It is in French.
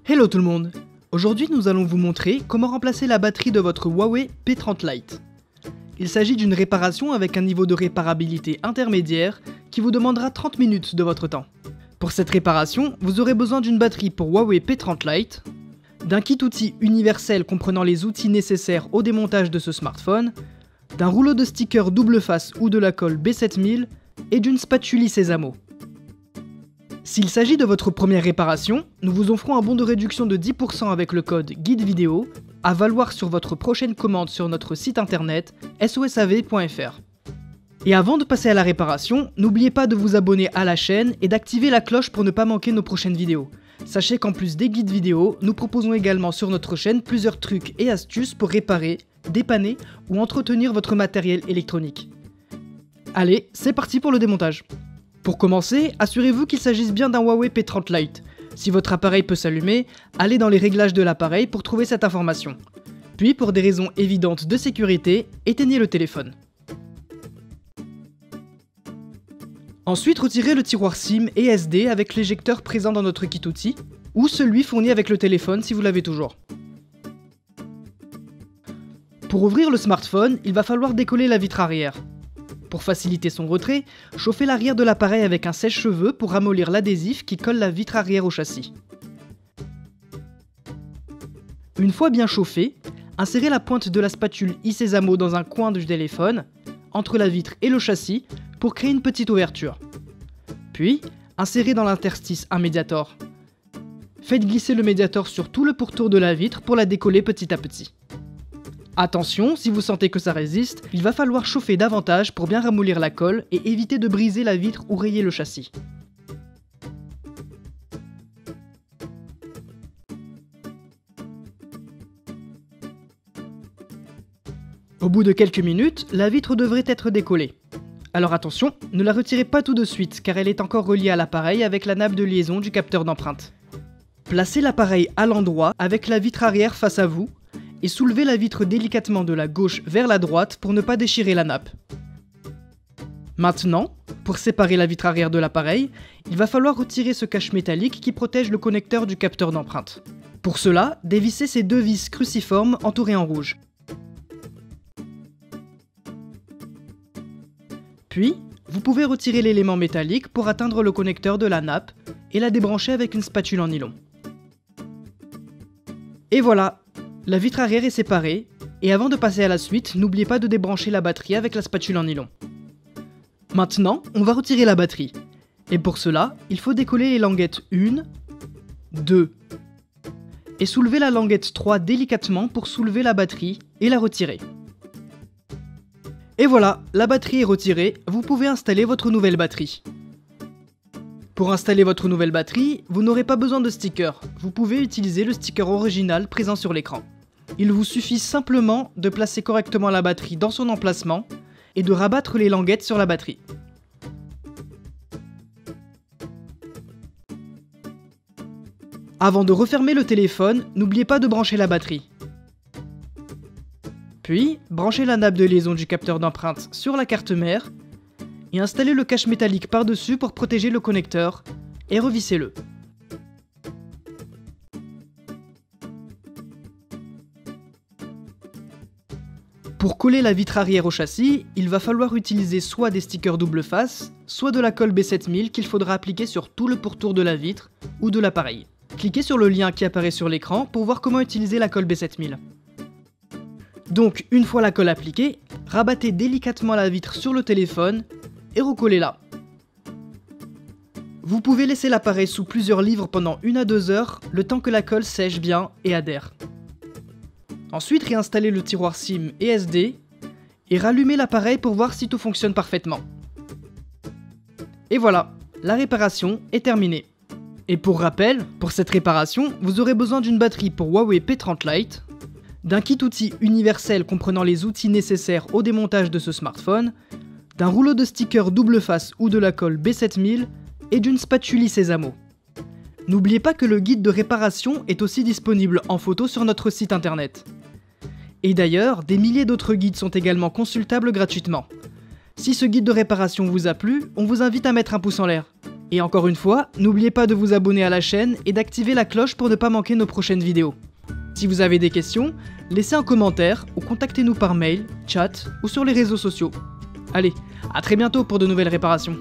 Hello tout le monde! Aujourd'hui nous allons vous montrer comment remplacer la batterie de votre Huawei P30 Lite. Il s'agit d'une réparation avec un niveau de réparabilité intermédiaire qui vous demandera 30 minutes de votre temps. Pour cette réparation, vous aurez besoin d'une batterie pour Huawei P30 Lite, d'un kit outil universel comprenant les outils nécessaires au démontage de ce smartphone, d'un rouleau de stickers double face ou de la colle B7000 et d'une spatule Sésamo. S'il s'agit de votre première réparation, nous vous offrons un bon de réduction de 10% avec le code guide vidéo à valoir sur votre prochaine commande sur notre site internet sosav.fr. Et avant de passer à la réparation, n'oubliez pas de vous abonner à la chaîne et d'activer la cloche pour ne pas manquer nos prochaines vidéos. Sachez qu'en plus des guides vidéo, nous proposons également sur notre chaîne plusieurs trucs et astuces pour réparer, dépanner ou entretenir votre matériel électronique. Allez, c'est parti pour le démontage. Pour commencer, assurez-vous qu'il s'agisse bien d'un Huawei P30 Lite. Si votre appareil peut s'allumer, allez dans les réglages de l'appareil pour trouver cette information. Puis, pour des raisons évidentes de sécurité, éteignez le téléphone. Ensuite, retirez le tiroir SIM et SD avec l'éjecteur présent dans notre kit outil, ou celui fourni avec le téléphone si vous l'avez toujours. Pour ouvrir le smartphone, il va falloir décoller la vitre arrière. Pour faciliter son retrait, chauffez l'arrière de l'appareil avec un sèche-cheveux pour ramollir l'adhésif qui colle la vitre arrière au châssis. Une fois bien chauffé, insérez la pointe de la spatule Sésamo dans un coin du téléphone, entre la vitre et le châssis, pour créer une petite ouverture. Puis, insérez dans l'interstice un médiator. Faites glisser le médiator sur tout le pourtour de la vitre pour la décoller petit à petit. Attention, si vous sentez que ça résiste, il va falloir chauffer davantage pour bien ramollir la colle et éviter de briser la vitre ou rayer le châssis. Au bout de quelques minutes, la vitre devrait être décollée. Alors attention, ne la retirez pas tout de suite car elle est encore reliée à l'appareil avec la nappe de liaison du capteur d'empreinte. Placez l'appareil à l'endroit avec la vitre arrière face à vous et soulevez la vitre délicatement de la gauche vers la droite pour ne pas déchirer la nappe. Maintenant, pour séparer la vitre arrière de l'appareil, il va falloir retirer ce cache métallique qui protège le connecteur du capteur d'empreinte. Pour cela, dévissez ces deux vis cruciformes entourées en rouge. Puis, vous pouvez retirer l'élément métallique pour atteindre le connecteur de la nappe et la débrancher avec une spatule en nylon. Et voilà, la vitre arrière est séparée, et avant de passer à la suite, n'oubliez pas de débrancher la batterie avec la spatule en nylon. Maintenant, on va retirer la batterie. Et pour cela, il faut décoller les languettes 1, 2, et soulever la languette 3 délicatement pour soulever la batterie et la retirer. Et voilà, la batterie est retirée, vous pouvez installer votre nouvelle batterie. Pour installer votre nouvelle batterie, vous n'aurez pas besoin de sticker, vous pouvez utiliser le sticker original présent sur l'écran. Il vous suffit simplement de placer correctement la batterie dans son emplacement et de rabattre les languettes sur la batterie. Avant de refermer le téléphone, n'oubliez pas de brancher la batterie. Puis, branchez la nappe de liaison du capteur d'empreinte sur la carte mère et installez le cache métallique par-dessus pour protéger le connecteur et revissez-le. Pour coller la vitre arrière au châssis, il va falloir utiliser soit des stickers double face, soit de la colle B7000 qu'il faudra appliquer sur tout le pourtour de la vitre ou de l'appareil. Cliquez sur le lien qui apparaît sur l'écran pour voir comment utiliser la colle B7000. Donc, une fois la colle appliquée, rabattez délicatement la vitre sur le téléphone et recollez-la. Vous pouvez laisser l'appareil sous plusieurs livres pendant 1 à 2 heures, le temps que la colle sèche bien et adhère. Ensuite, réinstallez le tiroir SIM et SD et rallumez l'appareil pour voir si tout fonctionne parfaitement. Et voilà, la réparation est terminée. Et pour rappel, pour cette réparation, vous aurez besoin d'une batterie pour Huawei P30 Lite, d'un kit outil universel comprenant les outils nécessaires au démontage de ce smartphone, d'un rouleau de stickers double face ou de la colle B7000 et d'une spatule Sésamo. N'oubliez pas que le guide de réparation est aussi disponible en photo sur notre site internet. Et d'ailleurs, des milliers d'autres guides sont également consultables gratuitement. Si ce guide de réparation vous a plu, on vous invite à mettre un pouce en l'air. Et encore une fois, n'oubliez pas de vous abonner à la chaîne et d'activer la cloche pour ne pas manquer nos prochaines vidéos. Si vous avez des questions, laissez un commentaire ou contactez-nous par mail, chat ou sur les réseaux sociaux. Allez, à très bientôt pour de nouvelles réparations.